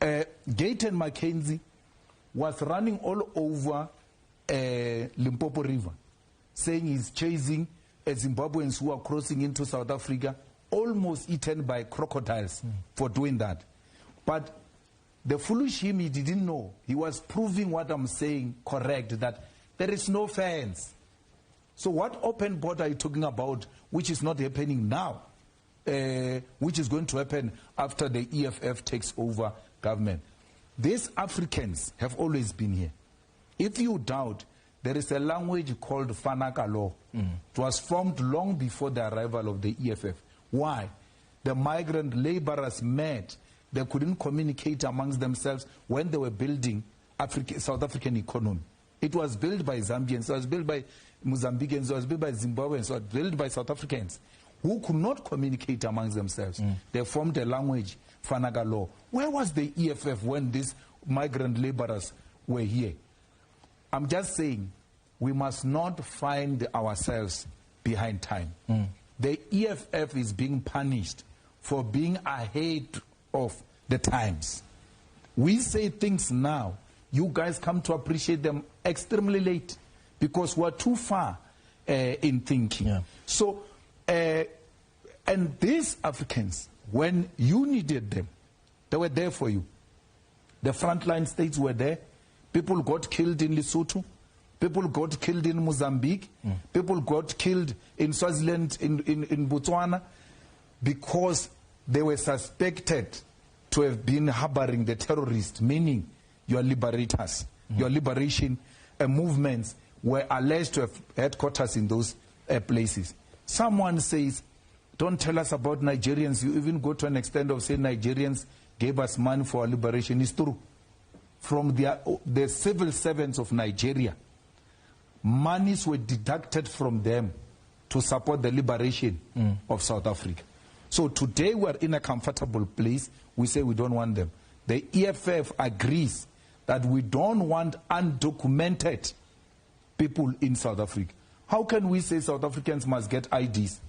Gayton Mackenzie was running all over Limpopo River, saying he's chasing Zimbabweans who are crossing into South Africa, almost eaten by crocodiles for doing that. But the foolish him, he didn't know. He was proving what I'm saying correct, that there is no fence. So what open border are you talking about, which is not happening now, which is going to happen after the EFF takes over government? These Africans have always been here. If you doubt, there is a language called Fanaka law. It was formed long before the arrival of the EFF. Why? The migrant laborers met. They couldn't communicate amongst themselves when they were building South African economy. It was built by Zambians, it was built by Mozambicans, it was built by Zimbabweans, it was built by South Africans who could not communicate amongst themselves. They formed a language, Fanaga law. Where was the EFF when these migrant laborers were here? I'm just saying we must not find ourselves behind time. The EFF is being punished for being ahead of the times. We say things now, you guys come to appreciate them extremely late because we're too far in thinking. So, and these Africans, when you needed them, they were there for you. The frontline states were there. People got killed in Lesotho. People got killed in Mozambique. People got killed in Swaziland, in Botswana, because they were suspected to have been harboring the terrorists, meaning your liberators, your liberation movements were alleged to have headquarters in those places. Someone says, don't tell us about Nigerians. You even go to an extent of saying Nigerians gave us money for our liberation. It's true. From the civil servants of Nigeria, monies were deducted from them to support the liberation of South Africa. So today we're in a comfortable place. We say we don't want them. The EFF agrees that we don't want undocumented people in South Africa. How can we say South Africans must get IDs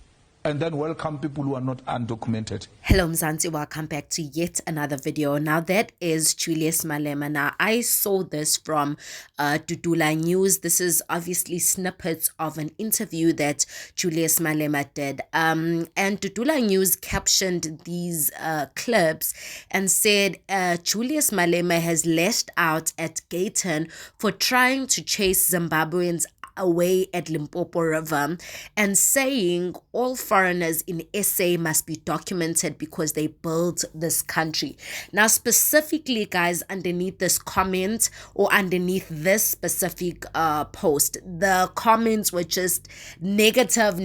and then welcome people who are not undocumented? Hello Mzansi, welcome back to yet another video. Now that is Julius Malema. Now I saw this from Tutula News. This is obviously snippets of an interview that Julius Malema did. And Tutula News captioned these clips and said Julius Malema has lashed out at Gayton for trying to chase Zimbabweans away at Limpopo River and saying all foreigners in SA must be documented because they built this country. Now specifically guys, underneath this comment or underneath this specific post, the comments were just negative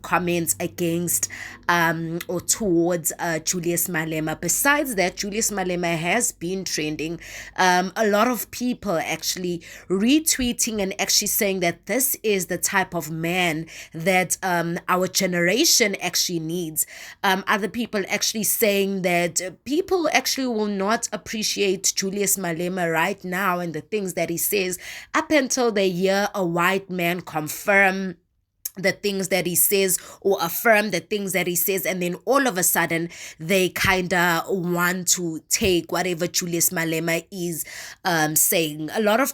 comments against or towards Julius Malema. Besides that, Julius Malema has been trending. A lot of people actually retweeting and actually saying that this is the type of man that our generation actually needs. Other people actually saying that people actually will not appreciate Julius Malema right now and the things that he says up until they hear a white man confirm the things that he says or affirm the things that he says, and then all of a sudden they kind of want to take whatever Julius Malema is saying. A lot of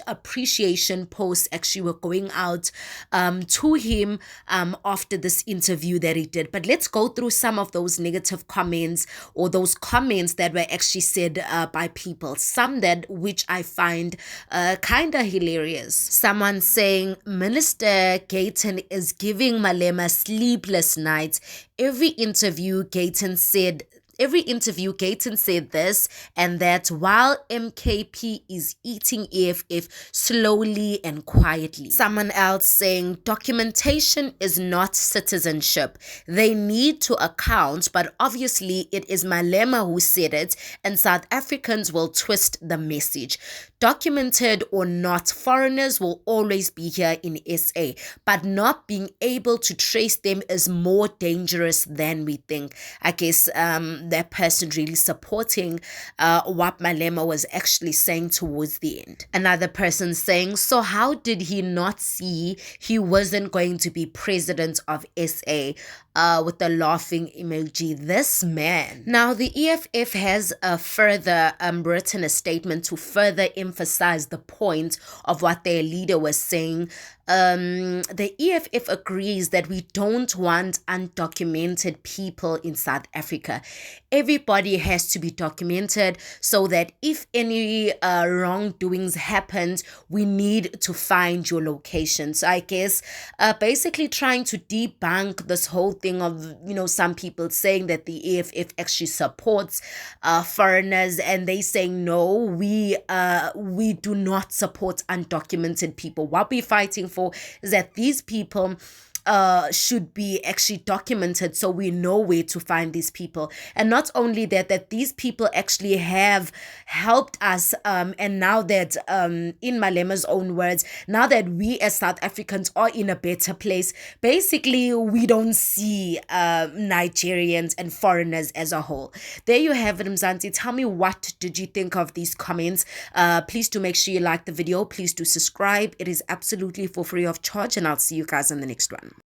appreciation posts actually were going out to him after this interview that he did. But let's go through some of those negative comments or those comments that were actually said by people. Some that which I find kind of hilarious. Someone saying Minister Gayton is giving Malema sleepless nights. Every interview Gayton said this and that while MKP is eating EFF slowly and quietly. Someone else saying documentation is not citizenship. They need to account, but obviously it is Malema who said it and South Africans will twist the message. Documented or not, foreigners will always be here in SA, but not being able to trace them is more dangerous than we think. I guess that person really supporting what Malema was actually saying towards the end. Another person saying, so how did he not see he wasn't going to be president of SA? with the laughing emoji. This man. Now, the EFF has further written a statement to further emphasize the point of what their leader was saying. The EFF agrees that we don't want undocumented people in South Africa. Everybody has to be documented so that if any wrongdoings happened, we need to find your location. So I guess basically trying to debunk this whole thing of, some people saying that the EFF actually supports foreigners, and they saying no, we do not support undocumented people. What we're fighting for is that these people should be actually documented so we know where to find these people. And not only that these people actually have helped us, and now that, in Malema's own words, now that we as South Africans are in a better place, basically we don't see Nigerians and foreigners as a whole. There you have it, Mzansi. Tell me, what did you think of these comments? Please do make sure you like the video. Please do subscribe. It is absolutely for free of charge, and I'll see you guys in the next one.